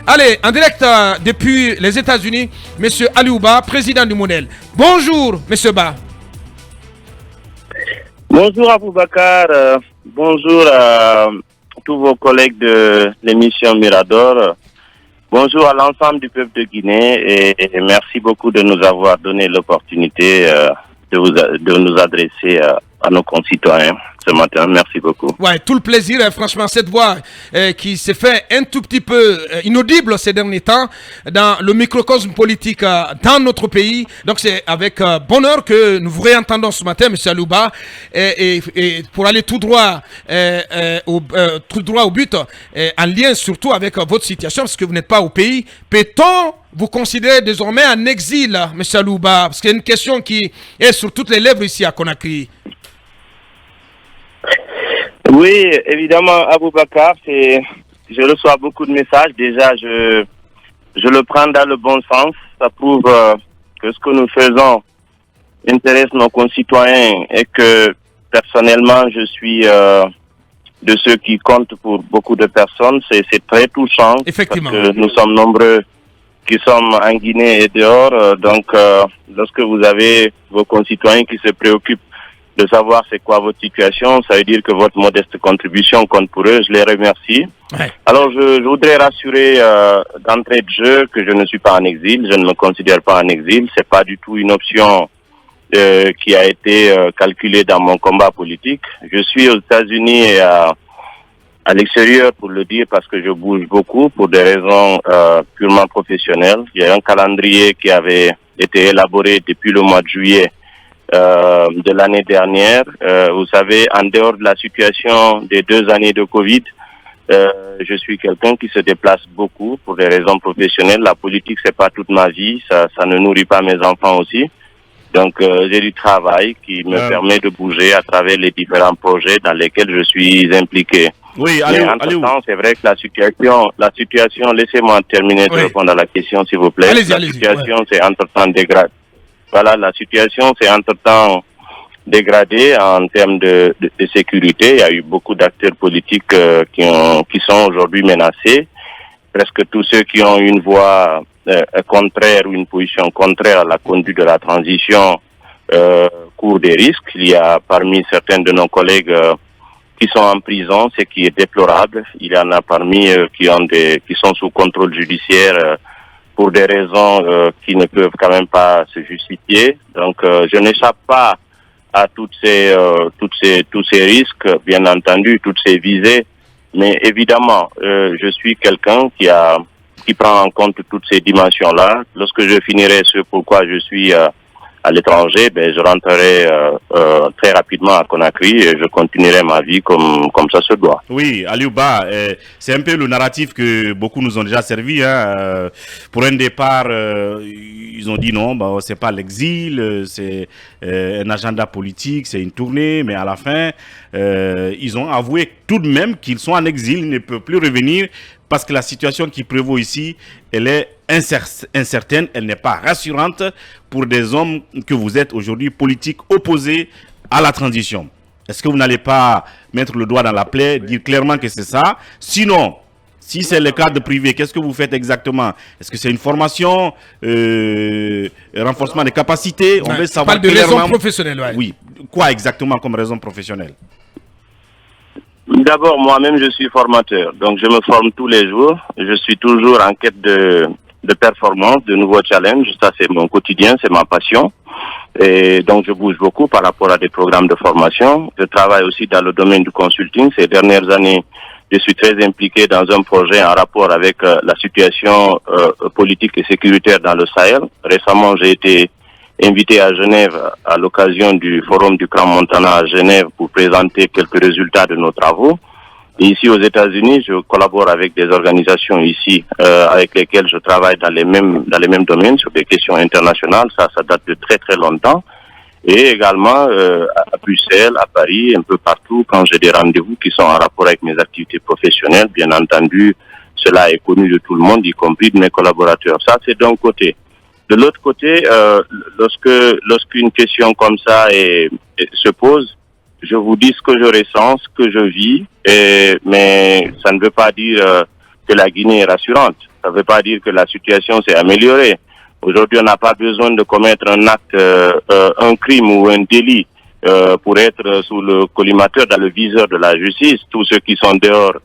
Allez, en direct depuis les États-Unis, Monsieur Aliou Ba, président du Modèle. Bonjour, Monsieur Ba. Bonjour Aboubakar, bonjour à tous vos collègues de l'émission Mirador. Bonjour à l'ensemble du peuple de Guinée et merci beaucoup de nous avoir donné l'opportunité de nous adresser à nos concitoyens ce matin. Merci beaucoup. Ouais, tout le plaisir, franchement, cette voix qui s'est fait un tout petit peu inaudible ces derniers temps dans le microcosme politique dans notre pays. Donc c'est avec bonheur que nous vous réentendons ce matin, M. Aliou Ba, et pour aller tout droit au but, en lien surtout avec votre situation, parce que vous n'êtes pas au pays. Peut-on vous considérer désormais en exil, M. Aliou Ba? Parce qu'il y a une question qui est sur toutes les lèvres ici à Conakry. Oui, évidemment, Aboubakar, je reçois beaucoup de messages. Déjà, je le prends dans le bon sens. Ça prouve que ce que nous faisons intéresse nos concitoyens et que personnellement, je suis de ceux qui comptent pour beaucoup de personnes. C'est très touchant. Effectivement. Parce que nous sommes nombreux qui sommes en Guinée et dehors. Donc, lorsque vous avez vos concitoyens qui se préoccupent de savoir c'est quoi votre situation, ça veut dire que votre modeste contribution compte pour eux. Je les remercie. Ouais. Alors, je voudrais rassurer d'entrée de jeu que je ne suis pas en exil. Je ne me considère pas en exil. C'est pas du tout une option qui a été calculée dans mon combat politique. Je suis aux États-Unis et à l'extérieur, pour le dire, parce que je bouge beaucoup pour des raisons purement professionnelles. Il y a un calendrier qui avait été élaboré depuis le mois de juillet de l'année dernière. Vous savez, en dehors de la situation des 2 années de Covid, je suis quelqu'un qui se déplace beaucoup pour des raisons professionnelles. La politique, c'est pas toute ma vie, ça ne nourrit pas mes enfants aussi. Donc, j'ai du travail qui me permet de bouger à travers les différents projets dans lesquels je suis impliqué. Oui, mais entre-temps, c'est vrai que la situation, laissez-moi terminer de répondre à la question, s'il vous plaît. La situation s'est entre-temps dégradée. Voilà, la situation s'est entre-temps dégradée en termes de sécurité. Il y a eu beaucoup d'acteurs politiques qui sont aujourd'hui menacés. Presque tous ceux qui ont une voix contraire ou une position contraire à la conduite de la transition courent des risques. Il y a parmi certains de nos collègues qui sont en prison, ce qui est déplorable. Il y en a parmi qui sont sous contrôle judiciaire pour des raisons qui ne peuvent quand même pas se justifier. Donc, je n'échappe pas à tous ces risques, bien entendu, toutes ces visées. Mais évidemment, je suis quelqu'un qui prend en compte toutes ces dimensions-là. Lorsque je finirai ce pourquoi je suis à l'étranger, je rentrerai très rapidement à Conakry et je continuerai ma vie comme ça se doit. Oui, Aliou Ba, c'est un peu le narratif que beaucoup nous ont déjà servi. Pour un départ, ils ont dit non, c'est pas l'exil, c'est un agenda politique, c'est une tournée, mais à la fin, ils ont avoué tout de même qu'ils sont en exil, ils ne peuvent plus revenir parce que la situation qui prévaut ici, elle est incertaine, elle n'est pas rassurante pour des hommes que vous êtes aujourd'hui, politiques opposés à la transition. Est-ce que vous n'allez pas mettre le doigt dans la plaie, dire clairement que c'est ça? Sinon, si c'est le cadre privé, qu'est-ce que vous faites exactement? Est-ce que c'est une formation, renforcement des capacités? On veut savoir de raison professionnelle. Oui, quoi exactement comme raison professionnelle? D'abord, moi-même, je suis formateur. Donc, je me forme tous les jours. Je suis toujours en quête de performance, de nouveaux challenges. Ça, c'est mon quotidien, c'est ma passion. Et donc, je bouge beaucoup par rapport à des programmes de formation. Je travaille aussi dans le domaine du consulting. Ces dernières années, je suis très impliqué dans un projet en rapport avec la situation politique et sécuritaire dans le Sahel. Récemment, j'ai été invité à Genève à l'occasion du forum du Grand Montana à Genève pour présenter quelques résultats de nos travaux. Et ici aux États-Unis, je collabore avec des organisations ici avec lesquelles je travaille dans les mêmes domaines sur des questions internationales. Ça date de très très longtemps. Et également à Bruxelles, à Paris, un peu partout, quand j'ai des rendez-vous qui sont en rapport avec mes activités professionnelles, bien entendu, cela est connu de tout le monde, y compris de mes collaborateurs. Ça, c'est d'un côté. De l'autre côté, lorsqu'une question comme ça se pose, je vous dis ce que je ressens, ce que je vis, mais ça ne veut pas dire que la Guinée est rassurante. Ça ne veut pas dire que la situation s'est améliorée. Aujourd'hui, on n'a pas besoin de commettre un acte, un crime ou un délit pour être sous le collimateur dans le viseur de la justice. Tous ceux qui sont dehors,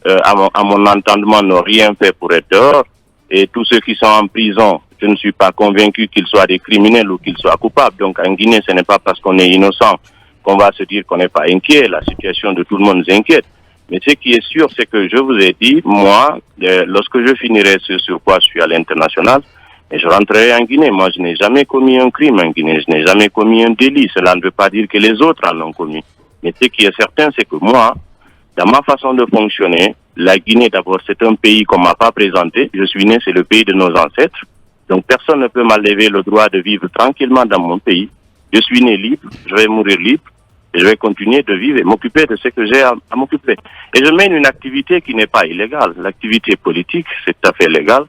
à mon entendement, n'ont rien fait pour être dehors. Et tous ceux qui sont en prison, je ne suis pas convaincu qu'ils soient des criminels ou qu'ils soient coupables. Donc en Guinée, ce n'est pas parce qu'on est innocent qu'on va se dire qu'on n'est pas inquiet. La situation de tout le monde nous inquiète. Mais ce qui est sûr, c'est que je vous ai dit, moi, lorsque je finirai ce sur quoi je suis à l'international, et je rentrerai en Guinée. Moi, je n'ai jamais commis un crime en Guinée. Je n'ai jamais commis un délit. Cela ne veut pas dire que les autres en ont commis. Mais ce qui est certain, c'est que moi, dans ma façon de fonctionner, la Guinée, d'abord, c'est un pays qu'on m'a pas présenté. Je suis né, c'est le pays de nos ancêtres. Donc, personne ne peut m'enlever le droit de vivre tranquillement dans mon pays. Je suis né libre. Je vais mourir libre. Et je vais continuer de vivre et m'occuper de ce que j'ai à m'occuper. Et je mène une activité qui n'est pas illégale. L'activité politique, c'est tout à fait légal.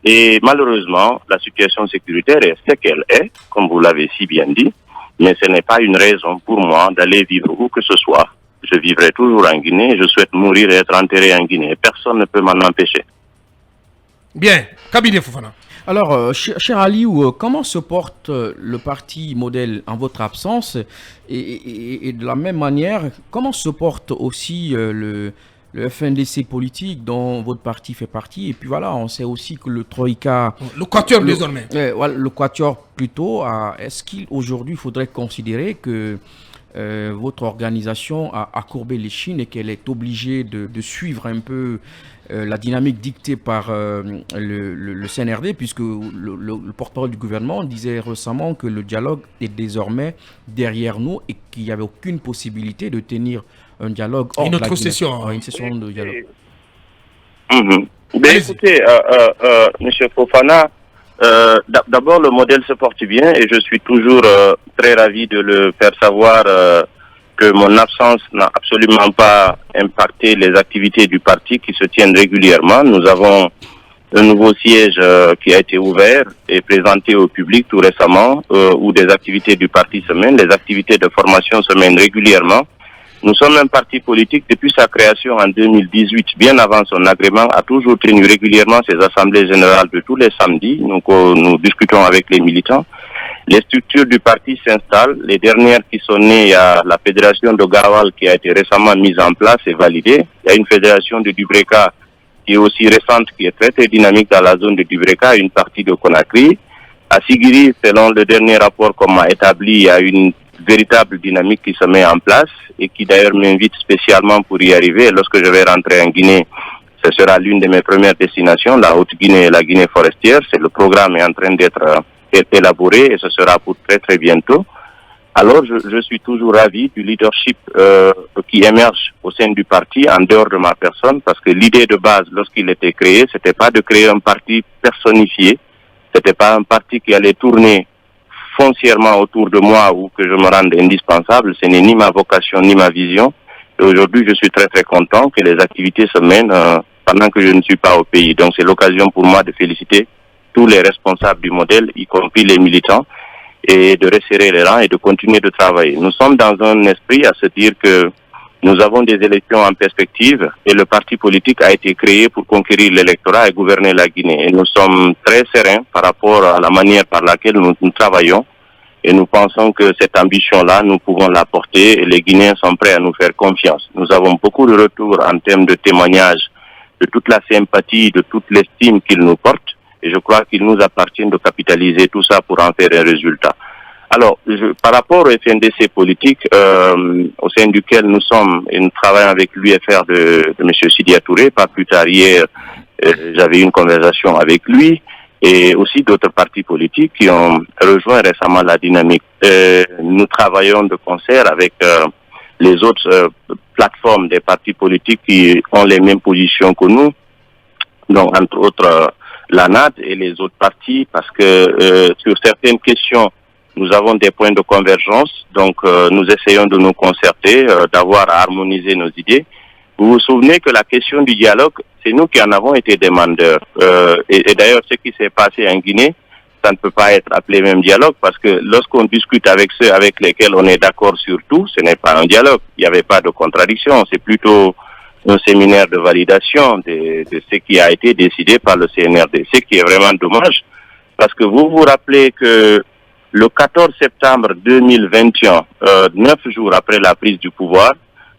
Et malheureusement, la situation sécuritaire est ce qu'elle est, comme vous l'avez si bien dit, mais ce n'est pas une raison pour moi d'aller vivre où que ce soit. Je vivrai toujours en Guinée, je souhaite mourir et être enterré en Guinée. Personne ne peut m'en empêcher. Bien, Kabiné Fofana. Alors, cher Aliou, comment se porte le parti modèle en votre absence et de la même manière, comment se porte aussi le FNDC politique dont votre parti fait partie? Et puis voilà, on sait aussi que le Troïka... Le Quatuor désormais. Le Quatuor plutôt. Est-ce qu'aujourd'hui, il faudrait considérer que votre organisation a courbé les chines et qu'elle est obligée de suivre un peu la dynamique dictée par le CNRD, puisque le porte-parole du gouvernement disait récemment que le dialogue est désormais derrière nous et qu'il n'y avait aucune possibilité de tenir un dialogue hors une de autre la Guinée. session. Une session de dialogue. Ben, écoutez, M. Fofana, d'abord le modèle se porte bien et je suis toujours très ravi de le faire savoir que mon absence n'a absolument pas impacté les activités du parti qui se tiennent régulièrement. Nous avons un nouveau siège qui a été ouvert et présenté au public tout récemment, où des activités du parti se mènent, les activités de formation se mènent régulièrement. Nous sommes un parti politique depuis sa création en 2018, bien avant son agrément, a toujours tenu régulièrement ses assemblées générales de tous les samedis. Donc, nous discutons avec les militants. Les structures du parti s'installent. Les dernières qui sont nées, il y a la fédération de Garawal qui a été récemment mise en place et validée. Il y a une fédération de Dubreka qui est aussi récente, qui est très très dynamique dans la zone de Dubreka, une partie de Conakry. À Sigiri, selon le dernier rapport qu'on m'a établi, il y a une véritable dynamique qui se met en place et qui d'ailleurs m'invite spécialement pour y arriver. Lorsque je vais rentrer en Guinée, ce sera l'une de mes premières destinations, la Haute-Guinée et la Guinée forestière. Le programme est en train d'être élaboré et ce sera pour très très bientôt. Alors je suis toujours ravi du leadership qui émerge au sein du parti en dehors de ma personne, parce que l'idée de base lorsqu'il était créé, c'était pas de créer un parti personnifié, c'était pas un parti qui allait tourner foncièrement autour de moi ou que je me rende indispensable. Ce n'est ni ma vocation ni ma vision. Et aujourd'hui, je suis très très content que les activités se mènent pendant que je ne suis pas au pays. Donc c'est l'occasion pour moi de féliciter tous les responsables du modèle, y compris les militants, et de resserrer les rangs et de continuer de travailler. Nous sommes dans un esprit à se dire que nous avons des élections en perspective et le parti politique a été créé pour conquérir l'électorat et gouverner la Guinée. Et nous sommes très sereins par rapport à la manière par laquelle nous travaillons et nous pensons que cette ambition-là, nous pouvons la porter et les Guinéens sont prêts à nous faire confiance. Nous avons beaucoup de retours en termes de témoignages, de toute la sympathie, de toute l'estime qu'ils nous portent. Et je crois qu'il nous appartient de capitaliser tout ça pour en faire un résultat. Alors, par rapport au FNDC politique, au sein duquel nous sommes, et nous travaillons avec l'UFR de M. Sidia Touré, pas plus tard hier, j'avais une conversation avec lui, et aussi d'autres partis politiques qui ont rejoint récemment la dynamique. Nous travaillons de concert avec les autres plateformes des partis politiques qui ont les mêmes positions que nous, donc entre autres la NAD et les autres partis, parce que sur certaines questions, nous avons des points de convergence, donc nous essayons de nous concerter, d'avoir à harmoniser nos idées. Vous vous souvenez que la question du dialogue, c'est nous qui en avons été demandeurs. Et d'ailleurs, ce qui s'est passé en Guinée, ça ne peut pas être appelé même dialogue, parce que lorsqu'on discute avec ceux avec lesquels on est d'accord sur tout, ce n'est pas un dialogue. Il n'y avait pas de contradiction, c'est plutôt un séminaire de validation de ce qui a été décidé par le CNRD, ce qui est vraiment dommage, parce que vous vous rappelez que le 14 septembre 2021, 9 jours après la prise du pouvoir,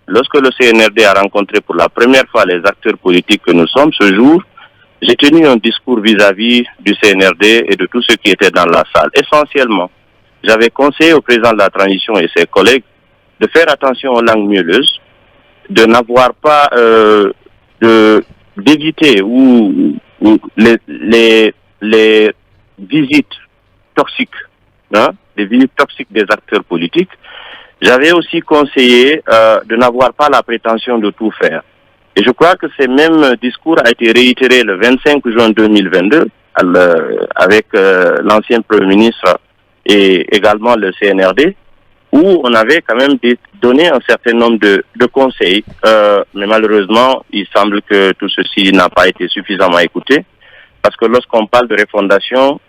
lorsque le CNRD a rencontré pour la première fois les acteurs politiques que nous sommes ce jour, j'ai tenu un discours vis-à-vis du CNRD et de tous ceux qui étaient dans la salle. Essentiellement, j'avais conseillé au président de la transition et ses collègues de faire attention aux langues mielleuses, de n'avoir pas d'éviter ou les visites toxiques, les visites toxiques des acteurs politiques. J'avais aussi conseillé de n'avoir pas la prétention de tout faire. Et je crois que ce même discours a été réitéré le 25 juin 2022 avec l'ancien Premier ministre et également le CNRD, où on avait quand même donné un certain nombre de conseils. Mais malheureusement, il semble que tout ceci n'a pas été suffisamment écouté. Parce que lorsqu'on parle de refondation,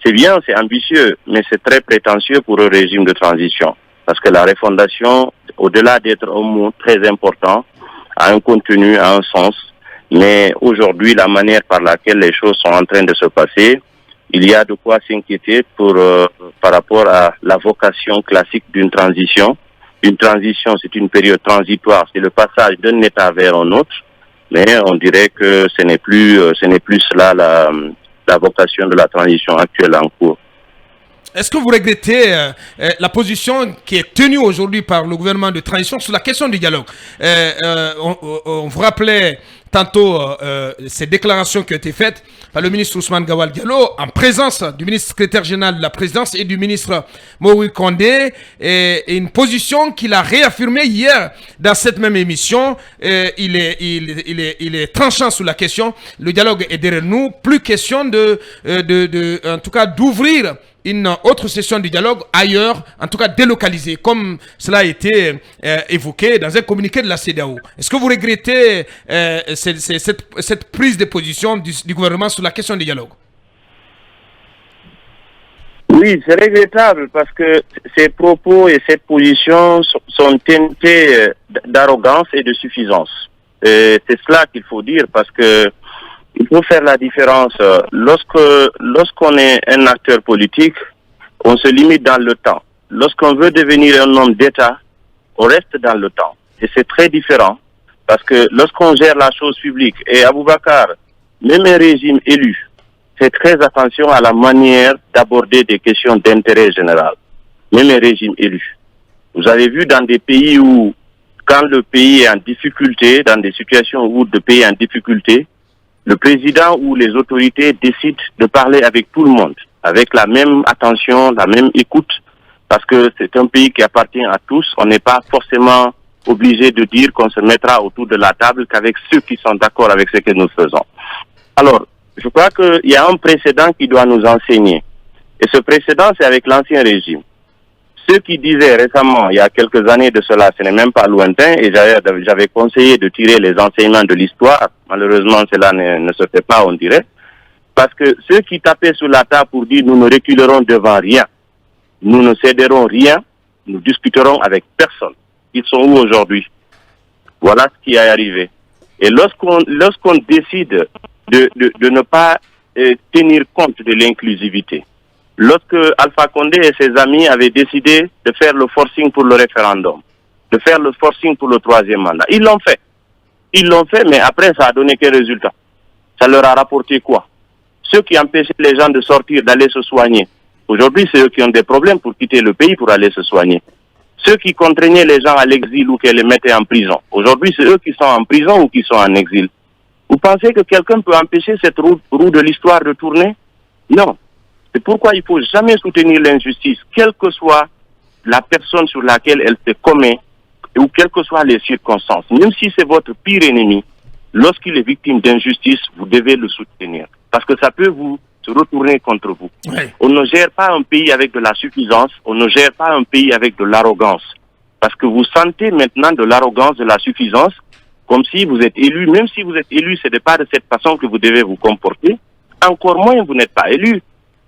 c'est bien, c'est ambitieux, mais c'est très prétentieux pour un régime de transition. Parce que la refondation, au-delà d'être un mot très important, a un contenu, a un sens. Mais aujourd'hui, la manière par laquelle les choses sont en train de se passer, il y a de quoi s'inquiéter par rapport à la vocation classique d'une transition. Une transition, c'est une période transitoire, c'est le passage d'un état vers un autre. Mais on dirait que ce n'est plus cela la vocation de la transition actuelle en cours. Est-ce que vous regrettez la position qui est tenue aujourd'hui par le gouvernement de transition sur la question du dialogue? On vous rappelait tantôt ces déclarations qui ont été faites par le ministre Ousmane Gawal Diallo en présence du ministre secrétaire général de la présidence et du ministre Moïse Kondé, et une position qu'il a réaffirmée hier dans cette même émission. Il est tranchant sur la question. Le dialogue est derrière nous. Plus question en tout cas d'ouvrir une autre session du dialogue ailleurs, en tout cas délocalisée, comme cela a été évoqué dans un communiqué de la CEDEAO. Est-ce que vous regrettez cette prise de position du gouvernement sur la question du dialogue? Oui, c'est regrettable parce que ces propos et cette position sont teintés d'arrogance et de suffisance. C'est cela qu'il faut dire, parce que il faut faire la différence. Lorsqu'on est un acteur politique, on se limite dans le temps. Lorsqu'on veut devenir un homme d'État, on reste dans le temps. Et c'est très différent, parce que lorsqu'on gère la chose publique, et Aboubacar, même un régime élu, fait très attention à la manière d'aborder des questions d'intérêt général. Même un régime élu. Vous avez vu dans des pays où, quand le pays est en difficulté, dans des situations où le pays est en difficulté, le président ou les autorités décident de parler avec tout le monde, avec la même attention, la même écoute, parce que c'est un pays qui appartient à tous. On n'est pas forcément obligé de dire qu'on se mettra autour de la table qu'avec ceux qui sont d'accord avec ce que nous faisons. Alors, je crois qu'il y a un précédent qui doit nous enseigner. Et ce précédent, c'est avec l'ancien régime. Ceux qui disaient récemment, il y a quelques années de cela, ce n'est même pas lointain, et j'avais conseillé de tirer les enseignements de l'histoire. Malheureusement, cela ne se fait pas, on dirait. Parce que ceux qui tapaient sur la table pour dire nous ne reculerons devant rien, nous ne céderons rien, nous discuterons avec personne. Ils sont où aujourd'hui? Voilà ce qui est arrivé. Et lorsqu'on décide de ne pas tenir compte de l'inclusivité, lorsque Alpha Condé et ses amis avaient décidé de faire le forcing pour le référendum, de faire le forcing pour le troisième mandat, ils l'ont fait. Ils l'ont fait, mais après, ça a donné quel résultat? Ça leur a rapporté quoi? Ceux qui empêchaient les gens de sortir, d'aller se soigner. Aujourd'hui, c'est eux qui ont des problèmes pour quitter le pays pour aller se soigner. Ceux qui contraignaient les gens à l'exil ou qui les mettaient en prison. Aujourd'hui, c'est eux qui sont en prison ou qui sont en exil. Vous pensez que quelqu'un peut empêcher cette roue de l'histoire de tourner? Non. C'est pourquoi il ne faut jamais soutenir l'injustice, quelle que soit la personne sur laquelle elle se commet ou quelles que soient les circonstances. Même si c'est votre pire ennemi, lorsqu'il est victime d'injustice, vous devez le soutenir. Parce que ça peut vous se retourner contre vous. Oui. On ne gère pas un pays avec de la suffisance, on ne gère pas un pays avec de l'arrogance. Parce que vous sentez maintenant de l'arrogance, de la suffisance, comme si vous êtes élu. Même si vous êtes élu, ce n'est pas de cette façon que vous devez vous comporter. Encore moins, vous n'êtes pas élu.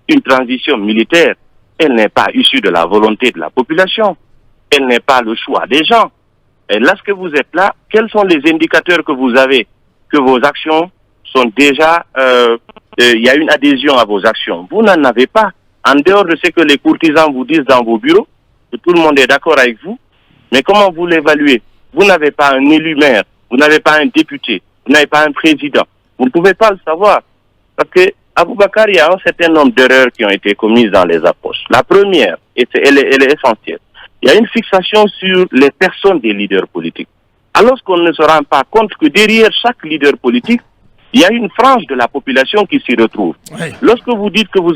Une transition militaire, elle n'est pas issue de la volonté de la population. Elle n'est pas le choix des gens. Et lorsque vous êtes là, quels sont les indicateurs que vous avez que vos actions sont déjà, il y a une adhésion à vos actions. Vous n'en avez pas. En dehors de ce que les courtisans vous disent dans vos bureaux, que tout le monde est d'accord avec vous, mais comment vous l'évaluez? Vous n'avez pas un élu maire, vous n'avez pas un député, vous n'avez pas un président. Vous ne pouvez pas le savoir. Parce que Aboubakar, il y a un certain nombre d'erreurs qui ont été commises dans les approches. La première, et elle est essentielle, il y a une fixation sur les personnes des leaders politiques. Alors qu'on ne se rend pas compte que derrière chaque leader politique, il y a une frange de la population qui s'y retrouve. Oui. Lorsque vous dites que vous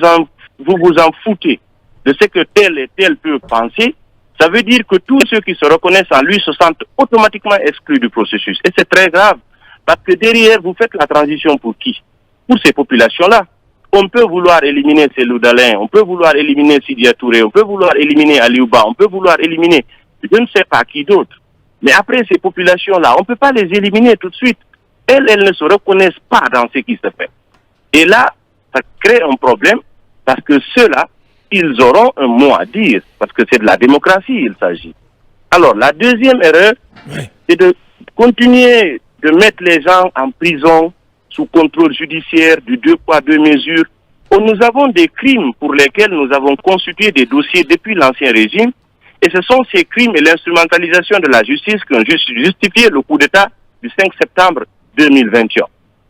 vous en foutez de ce que tel et tel peut penser, ça veut dire que tous ceux qui se reconnaissent en lui se sentent automatiquement exclus du processus. Et c'est très grave, parce que derrière, vous faites la transition pour qui? Pour ces populations-là. On peut vouloir éliminer Cellou Dalein, on peut vouloir éliminer Sidya Touré, on peut vouloir éliminer Aliouba, on peut vouloir éliminer je ne sais pas qui d'autre. Mais après, ces populations-là, on ne peut pas les éliminer tout de suite. Elles ne se reconnaissent pas dans ce qui se fait. Et là, ça crée un problème, parce que ceux-là, ils auront un mot à dire, parce que c'est de la démocratie, il s'agit. Alors, la deuxième erreur, c'est de continuer de mettre les gens en prison sous contrôle judiciaire du 2 poids 2 mesures. Nous avons des crimes pour lesquels nous avons constitué des dossiers depuis l'ancien régime, et ce sont ces crimes et l'instrumentalisation de la justice qui ont justifié le coup d'État du 5 septembre 2021.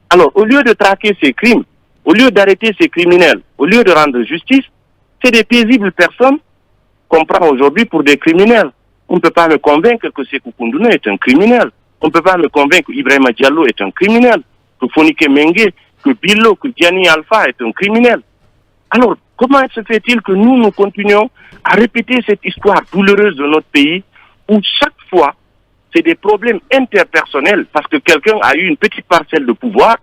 Alors, au lieu de traquer ces crimes, au lieu d'arrêter ces criminels, au lieu de rendre justice, c'est des paisibles personnes qu'on prend aujourd'hui pour des criminels. On ne peut pas me convaincre que Sékou Koundouna est un criminel. On ne peut pas me convaincre qu'Ibrahima Diallo est un criminel, que Fonike Mengue, que Billo, que Gianni Alpha est un criminel. Alors, comment se fait-il que nous continuons à répéter cette histoire douloureuse de notre pays où chaque fois, c'est des problèmes interpersonnels parce que quelqu'un a eu une petite parcelle de pouvoir,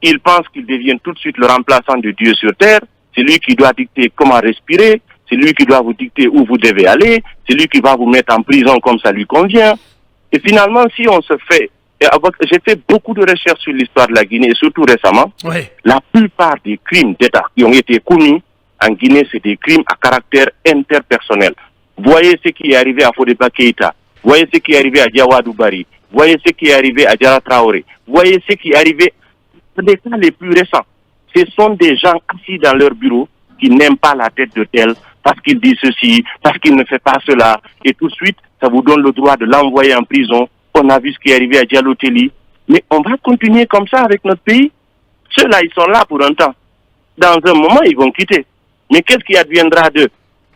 il pense qu'il devient tout de suite le remplaçant de Dieu sur terre, c'est lui qui doit dicter comment respirer, c'est lui qui doit vous dicter où vous devez aller, c'est lui qui va vous mettre en prison comme ça lui convient. Et finalement, si on se fait... J'ai fait beaucoup de recherches sur l'histoire de la Guinée, et surtout récemment, la plupart des crimes d'État qui ont été commis en Guinée, c'est des crimes à caractère interpersonnel. Voyez ce qui est arrivé à Fodeba Keïta, voyez ce qui est arrivé à Diawadou Bari, voyez ce qui est arrivé à Diara Traoré, voyez ce qui est arrivé des cas les plus récents. Ce sont des gens assis dans leur bureau qui n'aiment pas la tête de tel parce qu'il dit ceci, parce qu'il ne fait pas cela, et tout de suite, ça vous donne le droit de l'envoyer en prison. On a vu ce qui est arrivé à Diallo Telli. Mais on va continuer comme ça avec notre pays. Ceux-là, ils sont là pour un temps. Dans un moment, ils vont quitter. Mais qu'est-ce qui adviendra d'eux?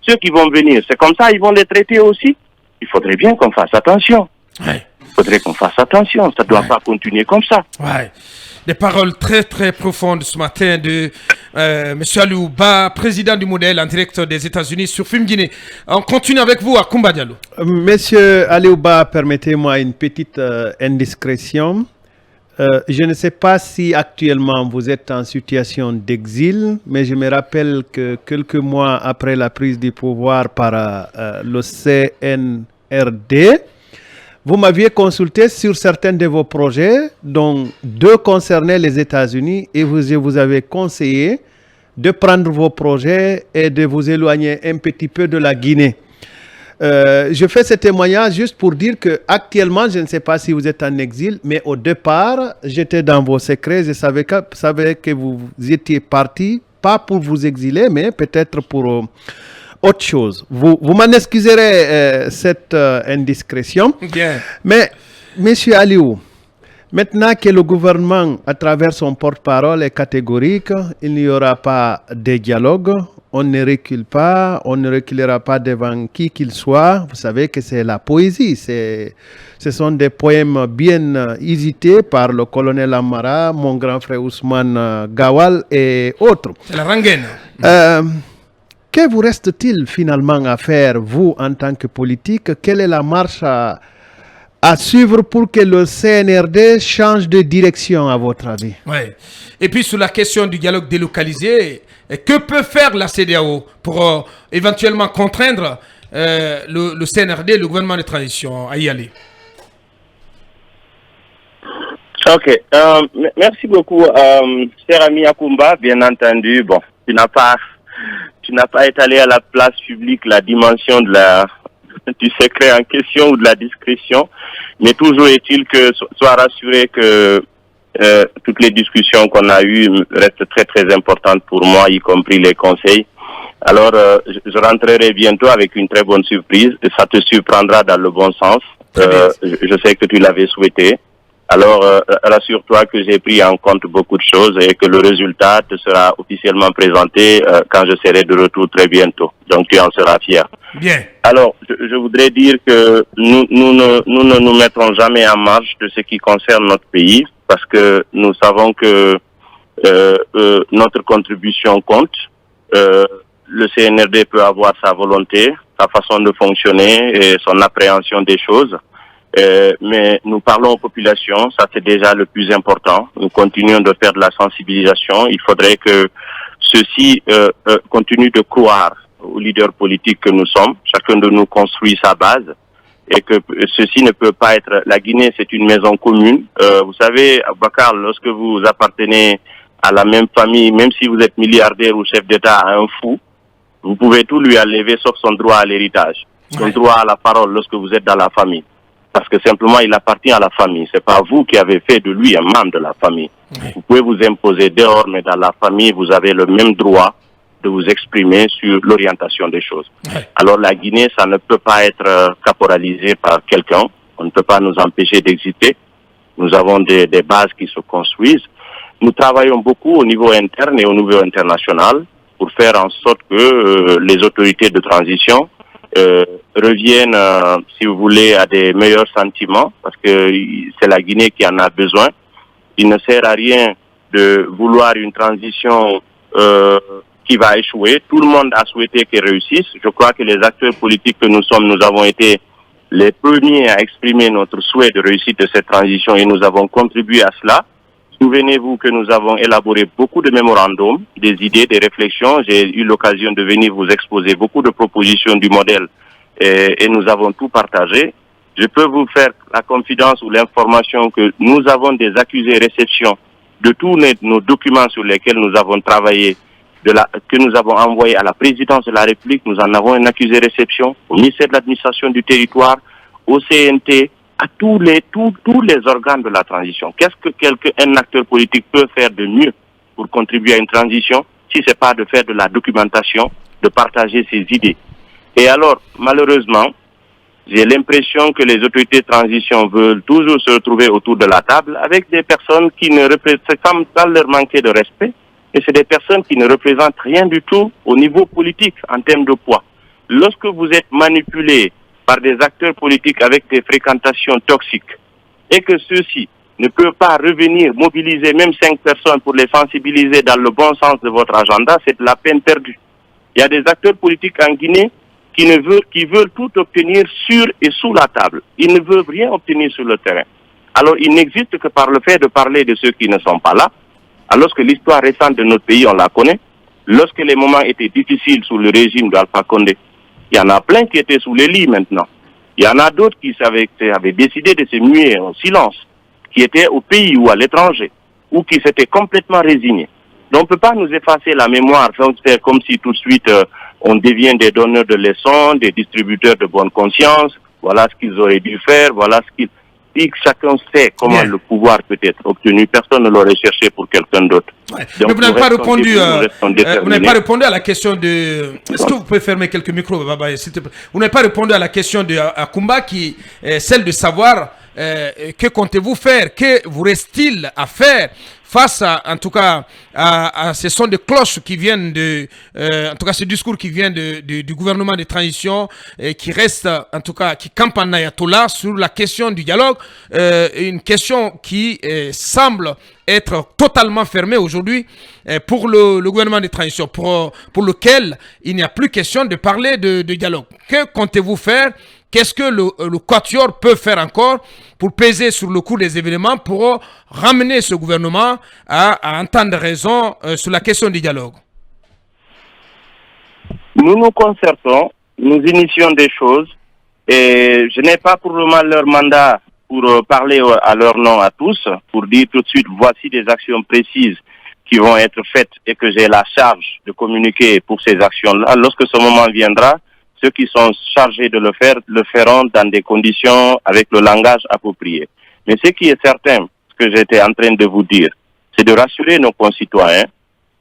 Ceux qui vont venir, c'est comme ça, ils vont les traiter aussi. Il faudrait bien qu'on fasse attention. Il faudrait qu'on fasse attention. Ça ne doit pas continuer comme ça. Des paroles très très profondes ce matin de M. Aliouba, président du modèle en direct des États-Unis sur Film Guinée. On continue avec vous à Koumba Diallo. Monsieur Aliouba, permettez-moi une petite indiscrétion. Je ne sais pas si actuellement vous êtes en situation d'exil, mais je me rappelle que quelques mois après la prise du pouvoir par le CNRD, vous m'aviez consulté sur certains de vos projets, dont 2 concernaient les États-Unis, et je vous avais conseillé de prendre vos projets et de vous éloigner un petit peu de la Guinée. Je fais ce témoignage juste pour dire qu'actuellement, je ne sais pas si vous êtes en exil, mais au départ, j'étais dans vos secrets. Je savais que vous étiez parti, pas pour vous exiler, mais peut-être pour... autre chose. Vous m'en excuserez cette indiscrétion. Bien. Mais, Monsieur Aliou, maintenant que le gouvernement, à travers son porte-parole, est catégorique, il n'y aura pas de dialogue, on ne recule pas, on ne reculera pas devant qui qu'il soit. Vous savez que c'est la poésie. Ce sont des poèmes bien hésités par le colonel Amara, mon grand frère Ousmane Gawal et autres. C'est la rengaine. Que vous reste-t-il finalement à faire, vous, en tant que politique? Quelle est la marche à suivre pour que le CNRD change de direction, à votre avis? Et puis, sur la question du dialogue délocalisé, que peut faire la CEDEAO pour éventuellement contraindre le CNRD, le gouvernement de transition, à y aller? Ok. Merci beaucoup, cher ami Akoumba. Bien entendu, bon, tu n'as pas étalé à la place publique la dimension de du secret en question ou de la discrétion, mais toujours est-il que sois rassuré que toutes les discussions qu'on a eues restent très très importantes pour moi, y compris les conseils. Alors, je rentrerai bientôt avec une très bonne surprise, et ça te surprendra dans le bon sens. Je sais que tu l'avais souhaité. Alors, rassure-toi que j'ai pris en compte beaucoup de choses et que le résultat te sera officiellement présenté quand je serai de retour très bientôt. Donc, tu en seras fier. Bien. Alors, je voudrais dire que nous ne nous mettrons jamais en marge de ce qui concerne notre pays parce que nous savons que notre contribution compte. Le CNRD peut avoir sa volonté, sa façon de fonctionner et son appréhension des choses. Mais nous parlons aux populations, ça c'est déjà le plus important. Nous continuons de faire de la sensibilisation. Il faudrait que ceux-ci continuent de croire aux leaders politiques que nous sommes. Chacun de nous construit sa base et que ceci ne peut pas être... La Guinée, c'est une maison commune. Vous savez, Bakar, lorsque vous appartenez à la même famille, même si vous êtes milliardaire ou chef d'État à un fou, vous pouvez tout lui enlever sauf son droit à l'héritage, son droit à la parole lorsque vous êtes dans la famille. Parce que simplement, il appartient à la famille. C'est pas vous qui avez fait de lui un membre de la famille. Vous pouvez vous imposer dehors, mais dans la famille, vous avez le même droit de vous exprimer sur l'orientation des choses. Alors la Guinée, ça ne peut pas être caporalisé par quelqu'un. On ne peut pas nous empêcher d'exister. Nous avons des bases qui se construisent. Nous travaillons beaucoup au niveau interne et au niveau international pour faire en sorte que les autorités de transition reviennent, si vous voulez, à des meilleurs sentiments, parce que c'est la Guinée qui en a besoin. Il ne sert à rien de vouloir une transition qui va échouer. Tout le monde a souhaité qu'elle réussisse. Je crois que les acteurs politiques que nous sommes, nous avons été les premiers à exprimer notre souhait de réussite de cette transition et nous avons contribué à cela. Souvenez-vous que nous avons élaboré beaucoup de mémorandums, des idées, des réflexions. J'ai eu l'occasion de venir vous exposer beaucoup de propositions du modèle et nous avons tout partagé. Je peux vous faire la confidence ou l'information que nous avons des accusés réception de tous nos documents sur lesquels nous avons travaillé, que nous avons envoyés à la présidence de la République. Nous en avons un accusé réception au ministère de l'administration du territoire, au CNT, à tous les organes de la transition. Qu'est-ce que un acteur politique peut faire de mieux pour contribuer à une transition si c'est pas de faire de la documentation, de partager ses idées? Et alors, malheureusement, j'ai l'impression que les autorités de transition veulent toujours se retrouver autour de la table avec des personnes qui ne représentent, comme dans leur manquer de respect, et c'est des personnes qui ne représentent rien du tout au niveau politique en termes de poids. Lorsque vous êtes manipulé par des acteurs politiques avec des fréquentations toxiques et que ceux-ci ne peuvent pas revenir mobiliser même 5 personnes pour les sensibiliser dans le bon sens de votre agenda, c'est de la peine perdue. Il y a des acteurs politiques en Guinée qui veulent tout obtenir sur et sous la table. Ils ne veulent rien obtenir sur le terrain. Alors, il n'existe que par le fait de parler de ceux qui ne sont pas là. Alors que l'histoire récente de notre pays, on la connaît. Lorsque les moments étaient difficiles sous le régime d'Alpha Condé, il y en a plein qui étaient sous les lits maintenant. Il y en a d'autres qui avaient décidé de se muer en silence, qui étaient au pays ou à l'étranger, ou qui s'étaient complètement résignés. Donc on ne peut pas nous effacer la mémoire, faire comme si tout de suite on devient des donneurs de leçons, des distributeurs de bonne conscience. Voilà ce qu'ils auraient dû faire, voilà ce qu'ils... Si chacun sait comment le pouvoir peut être obtenu, personne ne l'aurait cherché pour quelqu'un d'autre. Ouais. Mais vous n'avez pas répondu. Vous n'avez pas répondu à la question de. Est-ce que vous pouvez fermer quelques micros, Baba, s'il te plaît? Vous n'avez pas répondu à la question de Akumba, qui est celle de savoir que comptez-vous faire, que vous reste-t-il à faire face à, en tout cas, à ce son de cloche qui viennent de, en tout cas, ce discours qui vient du gouvernement de transition, qui reste, en tout cas, qui campe en ayatollah sur la question du dialogue, une question qui semble être totalement fermée aujourd'hui pour le gouvernement de transition, pour lequel il n'y a plus question de parler de dialogue. Que comptez-vous faire? Qu'est-ce que le Quatuor peut faire encore pour peser sur le cours des événements, pour ramener ce gouvernement à entendre raison sur la question du dialogue? Nous nous concertons, nous initions des choses, et je n'ai pas pour le moment leur mandat pour parler à leur nom à tous, pour dire tout de suite voici des actions précises qui vont être faites et que j'ai la charge de communiquer pour ces actions-là. Lorsque ce moment viendra, ceux qui sont chargés de le faire le feront dans des conditions avec le langage approprié. Mais ce qui est certain, ce que j'étais en train de vous dire, c'est de rassurer nos concitoyens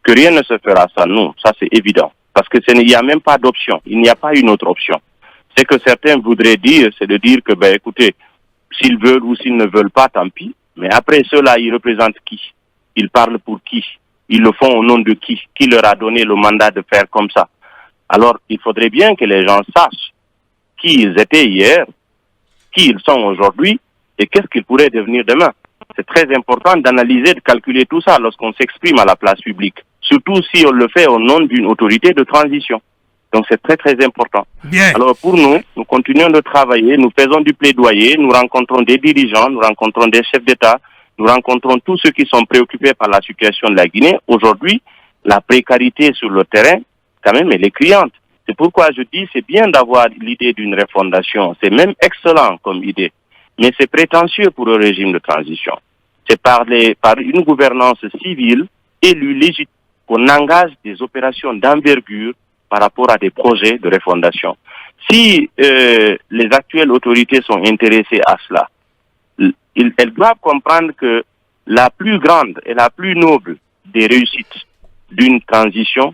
que rien ne se fera sans nous. Ça, c'est évident. Parce que il n'y a même pas d'option. Il n'y a pas une autre option. Ce que certains voudraient dire, c'est de dire que, écoutez, s'ils veulent ou s'ils ne veulent pas, tant pis. Mais après, ceux-là, ils représentent qui? Ils parlent pour qui? Ils le font au nom de qui? Qui leur a donné le mandat de faire comme ça? Alors, il faudrait bien que les gens sachent qui ils étaient hier, qui ils sont aujourd'hui, et qu'est-ce qu'ils pourraient devenir demain. C'est très important d'analyser, de calculer tout ça lorsqu'on s'exprime à la place publique. Surtout si on le fait au nom d'une autorité de transition. Donc c'est très très important. Bien. Alors pour nous continuons de travailler, nous faisons du plaidoyer, nous rencontrons des dirigeants, nous rencontrons des chefs d'État, nous rencontrons tous ceux qui sont préoccupés par la situation de la Guinée. Aujourd'hui, la précarité sur le terrain, quand même, elle est criante. C'est pourquoi je dis, c'est bien d'avoir l'idée d'une refondation. C'est même excellent comme idée. Mais c'est prétentieux pour le régime de transition. C'est par une gouvernance civile élue légitime qu'on engage des opérations d'envergure par rapport à des projets de refondation. Si les actuelles autorités sont intéressées à cela, elles doivent comprendre que la plus grande et la plus noble des réussites d'une transition,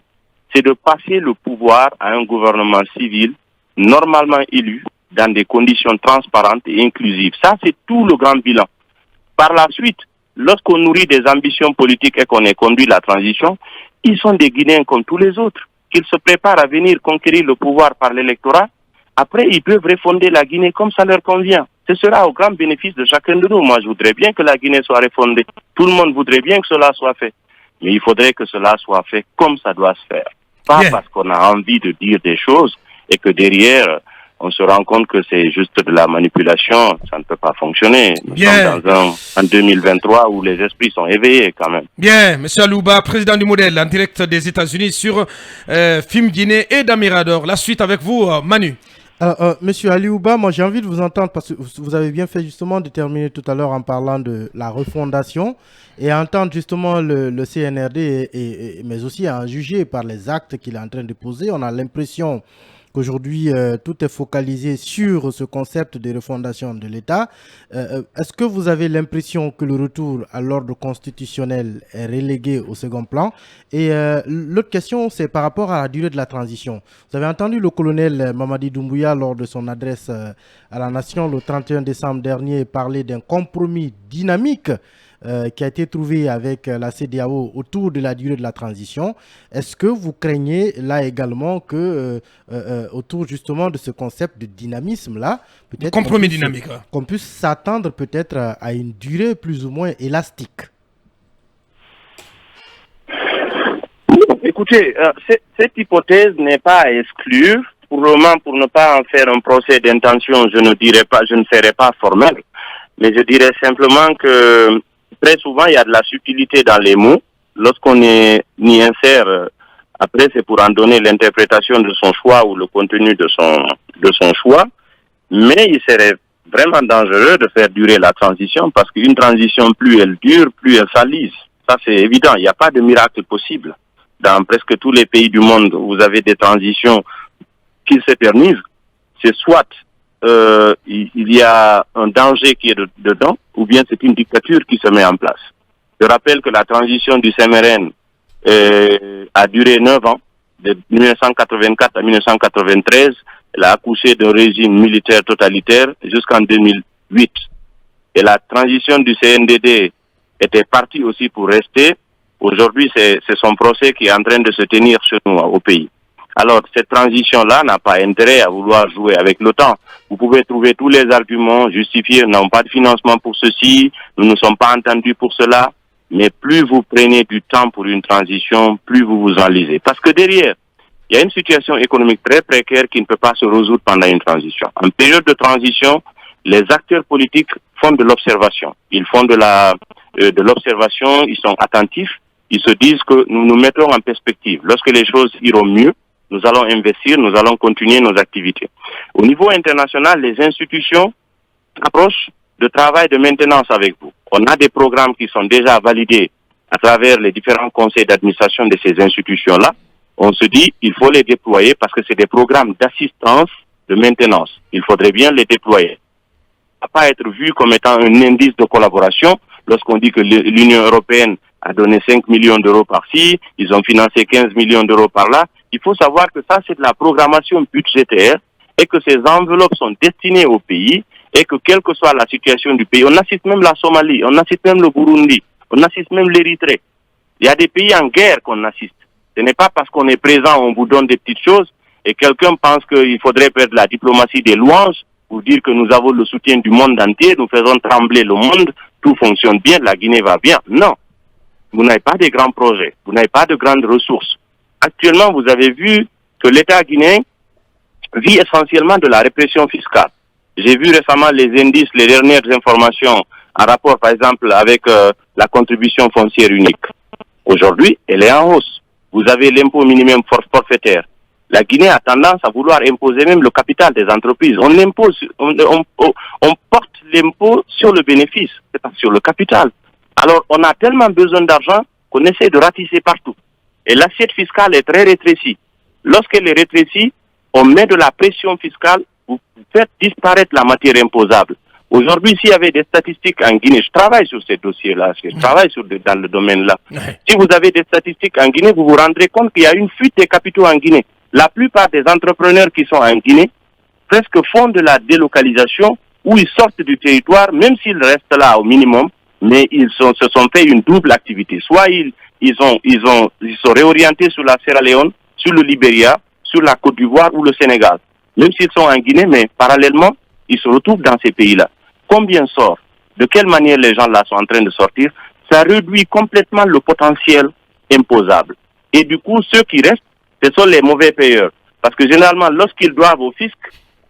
c'est de passer le pouvoir à un gouvernement civil normalement élu dans des conditions transparentes et inclusives. Ça, c'est tout le grand bilan. Par la suite, lorsqu'on nourrit des ambitions politiques et qu'on ait conduit la transition, ils sont des Guinéens comme tous les autres, qu'ils se préparent à venir conquérir le pouvoir par l'électorat. Après, ils peuvent refonder la Guinée comme ça leur convient. Ce sera au grand bénéfice de chacun de nous. Moi, je voudrais bien que la Guinée soit refondée. Tout le monde voudrait bien que cela soit fait. Mais il faudrait que cela soit fait comme ça doit se faire. Pas parce qu'on a envie de dire des choses et que derrière, on se rend compte que c'est juste de la manipulation. Ça ne peut pas fonctionner. Nous sommes en 2023 où les esprits sont éveillés quand même. Bien, M. Alouba, président du modèle en direct des États-Unis sur Film Guinée et d'Amirador. La suite avec vous, Manu. Alors, Monsieur Aliouba, moi j'ai envie de vous entendre parce que vous avez bien fait justement de terminer tout à l'heure en parlant de la refondation et entendre justement le CNRD mais aussi à en juger par les actes qu'il est en train de poser. On a l'impression qu'aujourd'hui tout est focalisé sur ce concept de refondation de l'État. Est-ce que vous avez l'impression que le retour à l'ordre constitutionnel est relégué au second plan? Et l'autre question, c'est par rapport à la durée de la transition. Vous avez entendu le colonel Mamadi Doumbouya lors de son adresse à la nation le 31 décembre dernier parler d'un compromis dynamique qui a été trouvé avec la CEDEAO autour de la durée de la transition. Est-ce que vous craignez là également que autour justement de ce concept de dynamisme-là, peut-être compromis dynamique, qu'on puisse s'attendre peut-être à une durée plus ou moins élastique? Écoutez, cette hypothèse n'est pas à exclure. Pour le moment, pour ne pas en faire un procès d'intention, je ne serai pas formel, mais je dirais simplement que très souvent, il y a de la subtilité dans les mots. Lorsqu'on y insère, après, c'est pour en donner l'interprétation de son choix ou le contenu de son choix. Mais il serait vraiment dangereux de faire durer la transition parce qu'une transition, plus elle dure, plus elle s'enlise. Ça, c'est évident. Il n'y a pas de miracle possible. Dans presque tous les pays du monde où vous avez des transitions qui s'éternisent, c'est soit il y a un danger qui est dedans, ou bien c'est une dictature qui se met en place. Je rappelle que la transition du CMRN a duré 9 ans, de 1984 à 1993. Elle a accouché d'un régime militaire totalitaire jusqu'en 2008. Et la transition du CNDD était partie aussi pour rester. Aujourd'hui, c'est son procès qui est en train de se tenir chez nous, au pays. Alors, cette transition-là n'a pas intérêt à vouloir jouer avec l'OTAN. Vous pouvez trouver tous les arguments, justifier, nous n'avons pas de financement pour ceci, nous ne sommes pas entendus pour cela. Mais plus vous prenez du temps pour une transition, plus vous vous enlisez. Parce que derrière, il y a une situation économique très précaire qui ne peut pas se résoudre pendant une transition. En période de transition, les acteurs politiques font de l'observation. Ils font de l'observation, ils sont attentifs, ils se disent que nous nous mettons en perspective. Lorsque les choses iront mieux, nous allons investir, nous allons continuer nos activités. Au niveau international, les institutions approchent de travail de maintenance avec vous. On a des programmes qui sont déjà validés à travers les différents conseils d'administration de ces institutions-là. on se dit il faut les déployer parce que c'est des programmes d'assistance, de maintenance. Il faudrait bien les déployer. Ça ne va pas être vu comme étant un indice de collaboration lorsqu'on dit que l'Union européenne a donné 5 millions d'euros par-ci, ils ont financé 15 millions d'euros par-là. Il faut savoir que ça, c'est de la programmation budgétaire et que ces enveloppes sont destinées au pays et que quelle que soit la situation du pays, on assiste même la Somalie, on assiste même le Burundi, on assiste même l'Érythrée. Il y a des pays en guerre qu'on assiste. Ce n'est pas parce qu'on est présent, on vous donne des petites choses et quelqu'un pense qu'il faudrait faire de la diplomatie des louanges pour dire que nous avons le soutien du monde entier, nous faisons trembler le monde, tout fonctionne bien, la Guinée va bien. Non. Vous n'avez pas de grands projets, vous n'avez pas de grandes ressources. Actuellement, vous avez vu que l'État guinéen vit essentiellement de la répression fiscale. J'ai vu récemment les indices, les dernières informations en rapport, par exemple, avec la contribution foncière unique. Aujourd'hui, elle est en hausse. Vous avez l'impôt minimum forfaitaire. La Guinée a tendance à vouloir imposer même le capital des entreprises. On porte l'impôt sur le bénéfice, c'est pas sur le capital. Alors, on a tellement besoin d'argent qu'on essaie de ratisser partout. Et l'assiette fiscale est très rétrécie. Lorsqu'elle est rétrécie, on met de la pression fiscale, vous faites disparaître la matière imposable. Aujourd'hui, s'il y avait des statistiques en Guinée, je travaille sur ces dossiers-là, je travaille dans le domaine-là. Si vous avez des statistiques en Guinée, vous vous rendrez compte qu'il y a une fuite des capitaux en Guinée. La plupart des entrepreneurs qui sont en Guinée, presque font de la délocalisation où ils sortent du territoire, même s'ils restent là au minimum, mais se sont fait une double activité. Soit ils sont réorientés sur la Sierra Leone, sur le Libéria, sur la Côte d'Ivoire ou le Sénégal. Même s'ils sont en Guinée, mais parallèlement, ils se retrouvent dans ces pays-là. Combien sortent? De quelle manière les gens là sont en train de sortir? Ça réduit complètement le potentiel imposable. Et du coup, ceux qui restent, ce sont les mauvais payeurs. Parce que généralement, lorsqu'ils doivent au fisc,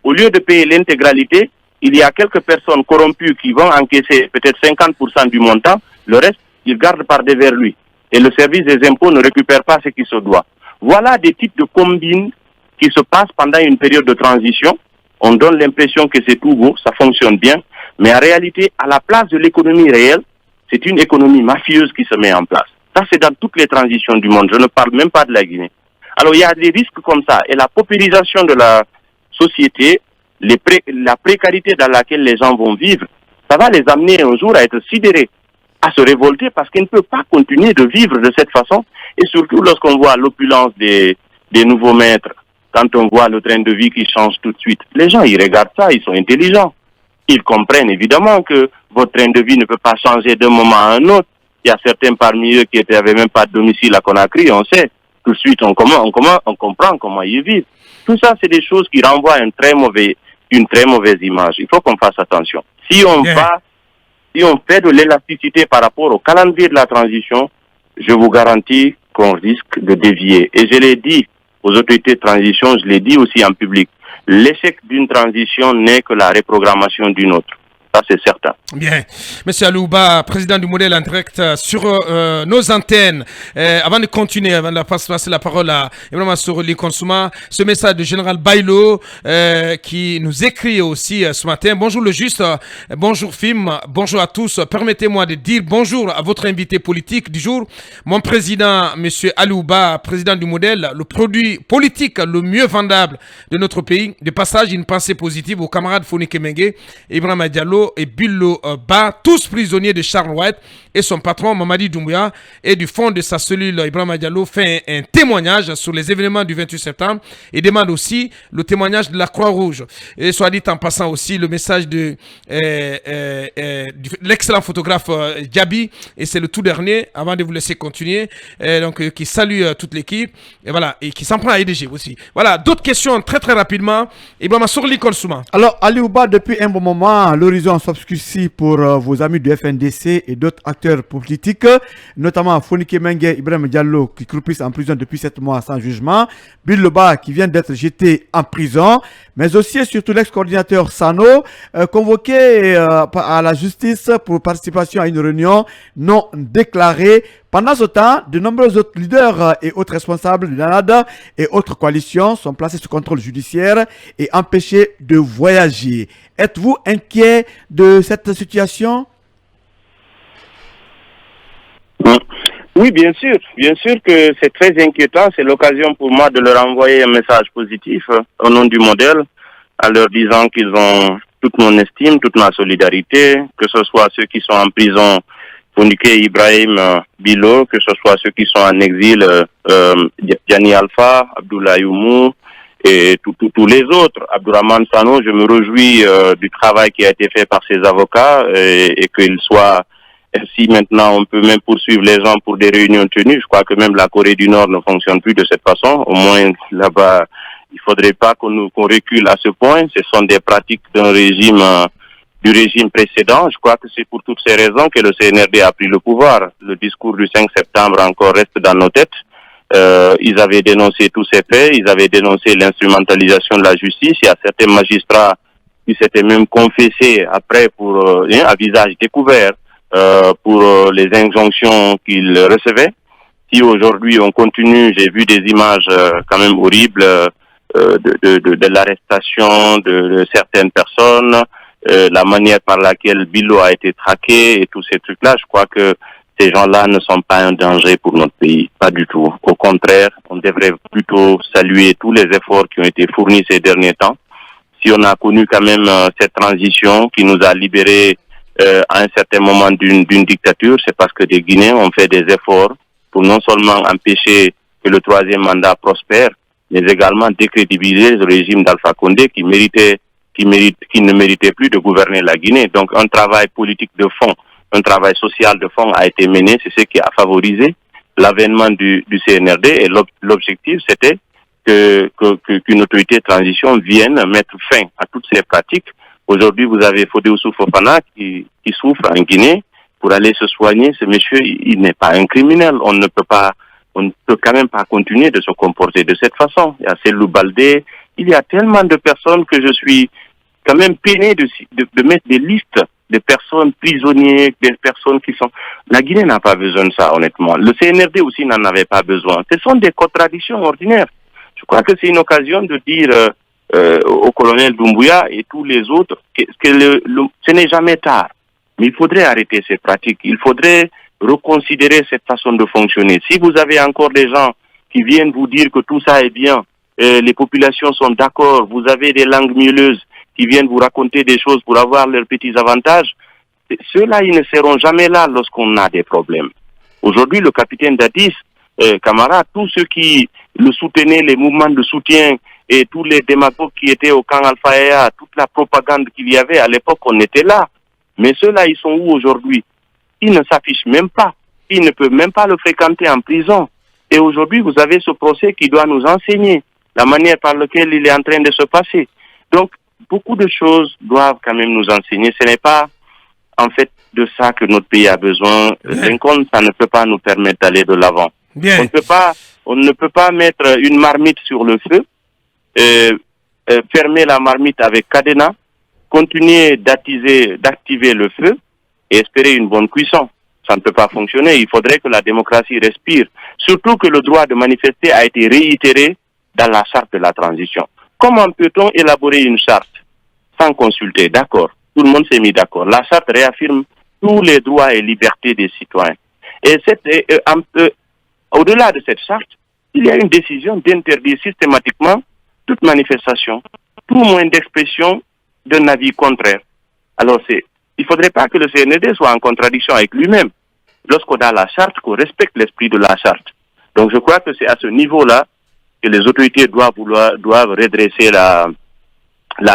au lieu de payer l'intégralité, il y a quelques personnes corrompues qui vont encaisser peut-être 50% du montant. Le reste, ils gardent par devers lui. Et le service des impôts ne récupère pas ce qui se doit. Voilà des types de combines qui se passent pendant une période de transition. On donne l'impression que c'est tout beau, ça fonctionne bien. Mais en réalité, à la place de l'économie réelle, c'est une économie mafieuse qui se met en place. Ça, c'est dans toutes les transitions du monde. Je ne parle même pas de la Guinée. Alors, il y a des risques comme ça. Et la paupérisation de la société, la précarité dans laquelle les gens vont vivre, ça va les amener un jour à être sidérés, à se révolter parce qu'ils ne peuvent pas continuer de vivre de cette façon. Et surtout lorsqu'on voit l'opulence des nouveaux maîtres, quand on voit le train de vie qui change tout de suite, les gens, ils regardent ça, ils sont intelligents. Ils comprennent évidemment que votre train de vie ne peut pas changer d'un moment à un autre. Il y a certains parmi eux qui n'avaient même pas de domicile à Conakry, on sait. Tout de suite, on comprend comment ils vivent. Tout ça, c'est des choses qui renvoient à une très mauvaise image. Il faut qu'on fasse attention. Si on fait de l'élasticité par rapport au calendrier de la transition, je vous garantis qu'on risque de dévier. Et je l'ai dit aux autorités de transition, je l'ai dit aussi en public. L'échec d'une transition n'est que la reprogrammation d'une autre. Ça, c'est certain. Bien. Monsieur Alouba, président du modèle en direct sur nos antennes. Avant de continuer, avant de passer la parole à Ibrahima Soroli Konsuma, ce message de Général Bailo qui nous écrit aussi ce matin. Bonjour le juste, bonjour Fim, bonjour à tous. Permettez-moi de dire bonjour à votre invité politique du jour, mon président, monsieur Alouba, président du modèle, le produit politique le mieux vendable de notre pays. De passage, une pensée positive aux camarades Foni Kemenge, Ibrahima Diallo et Billo Ba, tous prisonniers de Charles White et son patron Mamadi Doumbouya, et du fond de sa cellule, Ibrahima Diallo fait un témoignage sur les événements du 28 septembre et demande aussi le témoignage de la Croix-Rouge. Et soit dit en passant aussi le message de l'excellent photographe Djabi, et c'est le tout dernier, avant de vous laisser continuer, donc qui salue toute l'équipe, et voilà, et qui s'en prend à EDG aussi. Voilà, d'autres questions très très rapidement. Ibrahima Soroli Konsuma. Alors, Aliouba, depuis un bon moment, l'horizon s'obscurcit pour vos amis du FNDC et d'autres acteurs politiques, notamment Fonike Mengue, Ibrahima Diallo, qui croupissent en prison depuis 7 mois sans jugement, Bill Loba, qui vient d'être jeté en prison, mais aussi et surtout l'ex-coordinateur Sano, convoqué à la justice pour participation à une réunion non déclarée. Pendant ce temps, de nombreux autres leaders et autres responsables de l'ANAD et autres coalitions sont placés sous contrôle judiciaire et empêchés de voyager. Êtes-vous inquiet de cette situation? Oui, bien sûr que c'est très inquiétant. C'est l'occasion pour moi de leur envoyer un message positif au nom du modèle, en leur disant qu'ils ont toute mon estime, toute ma solidarité, que ce soit ceux qui sont en prison, Foundiké Ibrahim Bilo, que ce soit ceux qui sont en exil, Diani Alpha, Abdoulaye Oumou, et tous les autres. Abdourahmane Sano, je me réjouis du travail qui a été fait par ses avocats et qu'il soit ainsi. Maintenant, on peut même poursuivre les gens pour des réunions tenues. Je crois que même la Corée du Nord ne fonctionne plus de cette façon. Au moins, là-bas, il faudrait pas qu'on recule à ce point. Ce sont des pratiques du régime précédent. Je crois que c'est pour toutes ces raisons que le CNRD a pris le pouvoir. Le discours du 5 septembre encore reste dans nos têtes. Ils avaient dénoncé tous ces faits, ils avaient dénoncé l'instrumentalisation de la justice. Il y a certains magistrats qui s'étaient même confessés après pour à visage découvert pour les injonctions qu'ils recevaient. Si aujourd'hui on continue, j'ai vu des images quand même horribles de l'arrestation de certaines personnes, la manière par laquelle Bilo a été traqué et tous ces trucs-là, je crois que ces gens-là ne sont pas un danger pour notre pays, pas du tout. Au contraire, on devrait plutôt saluer tous les efforts qui ont été fournis ces derniers temps. Si on a connu quand même cette transition qui nous a libérés à un certain moment d'une dictature, c'est parce que des Guinéens ont fait des efforts pour non seulement empêcher que le troisième mandat prospère, mais également décrédibiliser le régime d'Alpha Condé qui ne méritait plus de gouverner la Guinée. Donc un travail politique de fond, un travail social de fond a été mené, c'est ce qui a favorisé l'avènement du CNRD et l'objectif c'était qu'une autorité de transition vienne mettre fin à toutes ces pratiques. Aujourd'hui, vous avez Fodé Ousou Fofana qui souffre en Guinée pour aller se soigner. Ce monsieur, il n'est pas un criminel. On ne peut quand même pas continuer de se comporter de cette façon. Il y a Selou Baldé. Il y a tellement de personnes que je suis quand même peiné de mettre des listes de personnes prisonnières, des personnes qui sont... La Guinée n'a pas besoin de ça, honnêtement. Le CNRD aussi n'en avait pas besoin. Ce sont des contradictions ordinaires. Je crois que c'est une occasion de dire au colonel Doumbouya et tous les autres que ce n'est jamais tard. Mais il faudrait arrêter ces pratiques. Il faudrait reconsidérer cette façon de fonctionner. Si vous avez encore des gens qui viennent vous dire que tout ça est bien, les populations sont d'accord, vous avez des langues mielleuses qui viennent vous raconter des choses pour avoir leurs petits avantages, ceux-là, ils ne seront jamais là lorsqu'on a des problèmes. Aujourd'hui, le capitaine Dadis, Camara, tous ceux qui le soutenaient, les mouvements de soutien et tous les démagogues qui étaient au camp Alpha Ea, toute la propagande qu'il y avait, à l'époque, on était là. Mais ceux-là, ils sont où aujourd'hui? Ils ne s'affichent même pas. Ils ne peuvent même pas le fréquenter en prison. Et aujourd'hui, vous avez ce procès qui doit nous enseigner la manière par laquelle il est en train de se passer. Donc, beaucoup de choses doivent quand même nous enseigner. Ce n'est pas, en fait, de ça que notre pays a besoin. Lincoln, ça ne peut pas nous permettre d'aller de l'avant. On ne peut pas mettre une marmite sur le feu, fermer la marmite avec cadenas, continuer d'activer le feu et espérer une bonne cuisson. Ça ne peut pas fonctionner. Il faudrait que la démocratie respire. Surtout que le droit de manifester a été réitéré dans la charte de la transition. Comment peut-on élaborer une charte sans consulter? D'accord. Tout le monde s'est mis d'accord. La charte réaffirme tous les droits et libertés des citoyens. Et au-delà de cette charte, il y a une décision d'interdire systématiquement toute manifestation, tout moyen d'expression d'un avis contraire. Alors, il ne faudrait pas que le CNRD soit en contradiction avec lui-même. Lorsqu'on a la charte, qu'on respecte l'esprit de la charte. Donc, je crois que c'est à ce niveau-là que les autorités doivent redresser la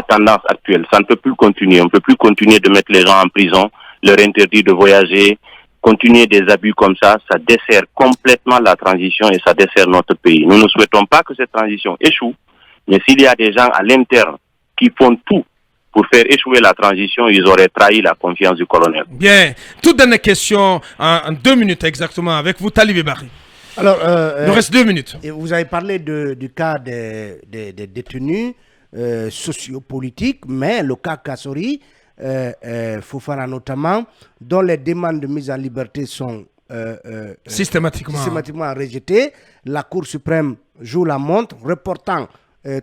tendance actuelle. Ça ne peut plus continuer. On ne peut plus continuer de mettre les gens en prison, leur interdire de voyager, continuer des abus comme ça. Ça dessert complètement la transition et ça dessert notre pays. Nous ne souhaitons pas que cette transition échoue, mais s'il y a des gens à l'interne qui font tout pour faire échouer la transition, ils auraient trahi la confiance du colonel. Bien. Toute dernière question en 2 minutes exactement avec vous, Talibé Bari. Alors, il nous reste 2 minutes. Et vous avez parlé du cas des détenus sociopolitiques, mais le cas Kassori, Fofana notamment, dont les demandes de mise en liberté sont systématiquement rejetées. La Cour suprême joue la montre, reportant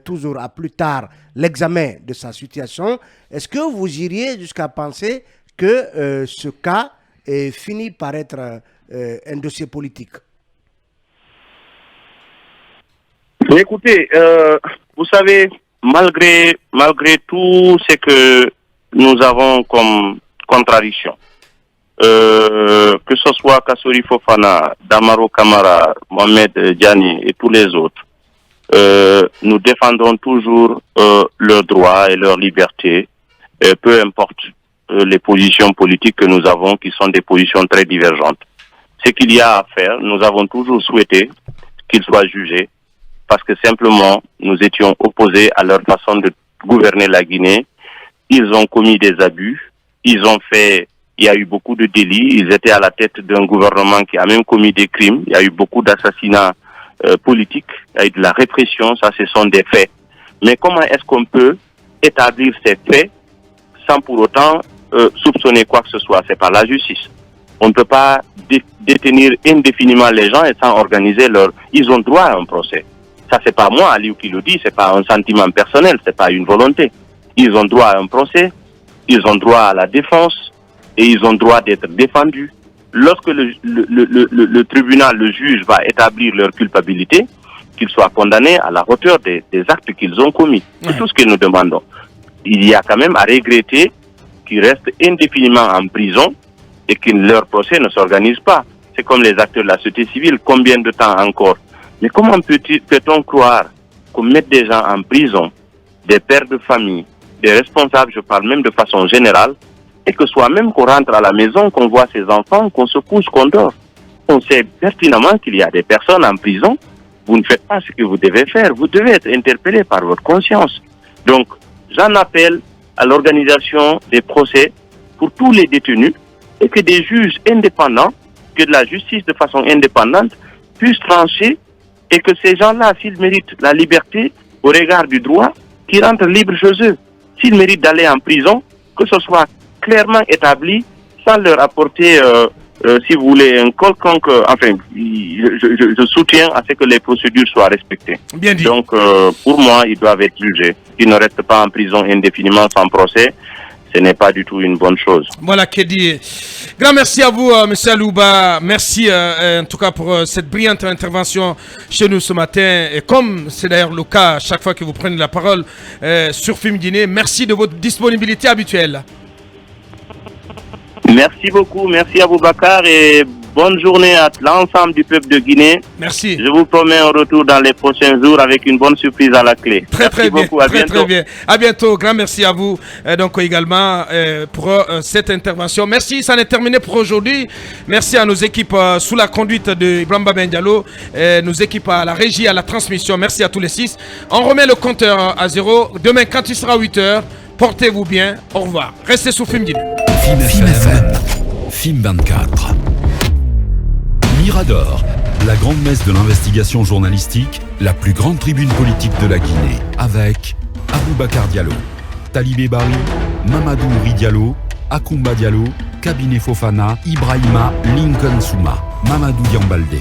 toujours à plus tard l'examen de sa situation. Est-ce que vous iriez jusqu'à penser que ce cas finit par être un dossier politique? Écoutez, vous savez, malgré tout ce que nous avons comme contradiction, que ce soit Kassori Fofana, Damaro Kamara, Mohamed Diani et tous les autres, nous défendons toujours leurs droits et leurs libertés, peu importe les positions politiques que nous avons, qui sont des positions très divergentes. Ce qu'il y a à faire, nous avons toujours souhaité qu'ils soient jugés, parce que simplement, nous étions opposés à leur façon de gouverner la Guinée. Ils ont commis des abus, il y a eu beaucoup de délits, ils étaient à la tête d'un gouvernement qui a même commis des crimes, il y a eu beaucoup d'assassinats politiques, il y a eu de la répression, ça ce sont des faits. Mais comment est-ce qu'on peut établir ces faits sans pour autant soupçonner quoi que ce soit? C'est par la justice. On ne peut pas détenir indéfiniment les gens et sans organiser Ils ont droit à un procès. Ça, c'est pas moi, Aliou, qui le dit, c'est pas un sentiment personnel, c'est pas une volonté. Ils ont droit à un procès, ils ont droit à la défense et ils ont droit d'être défendus. Lorsque le tribunal, le juge va établir leur culpabilité, qu'ils soient condamnés à la hauteur des actes qu'ils ont commis. C'est tout ce que nous demandons. Il y a quand même à regretter qu'ils restent indéfiniment en prison et que leur procès ne s'organise pas. C'est comme les acteurs de la société civile, combien de temps encore? Mais comment peut-on croire qu'on mette des gens en prison, des pères de famille, des responsables, je parle même de façon générale, et que soi-même qu'on rentre à la maison, qu'on voit ses enfants, qu'on se couche, qu'on dort? On sait pertinemment qu'il y a des personnes en prison, vous ne faites pas ce que vous devez faire, vous devez être interpellé par votre conscience. Donc, j'en appelle à l'organisation des procès pour tous les détenus et que des juges indépendants, que de la justice de façon indépendante puissent trancher et que ces gens-là, s'ils méritent la liberté au regard du droit, qu'ils rentrent libres chez eux. S'ils méritent d'aller en prison, que ce soit clairement établi sans leur apporter, si vous voulez, un quelconque... enfin, je soutiens à ce que les procédures soient respectées. Bien dit. Donc, pour moi, ils doivent être jugés. Ils ne restent pas en prison indéfiniment sans procès. Ce n'est pas du tout une bonne chose. Voilà, Kédi. Grand merci à vous, M. Alouba. Merci en tout cas pour cette brillante intervention chez nous ce matin. Et comme c'est d'ailleurs le cas chaque fois que vous prenez la parole sur Film Guinée, merci de votre disponibilité habituelle. Merci beaucoup. Merci à vous, Bakar. Et bonne journée à l'ensemble du peuple de Guinée. Merci. Je vous promets un retour dans les prochains jours avec une bonne surprise à la clé. Très bien. Très bien. À bientôt. Grand merci à vous donc également pour cette intervention. Merci. Ça en est terminé pour aujourd'hui. Merci à nos équipes sous la conduite de Ibrahim Diallo, nos équipes à la régie, à la transmission. Merci à tous les 6. On remet le compteur à 0. Demain, quand il sera 8h, portez-vous bien. Au revoir. Restez sous Film Guinée. Film FM. Film 24. Mirador, la grande messe de l'investigation journalistique, la plus grande tribune politique de la Guinée, avec Aboubacar Diallo, Talibé Bari, Mamadou Ouri Diallo, Akoumba Diallo, Kabinet Fofana, Ibrahima Lincoln Souma, Mamadou Diambalde.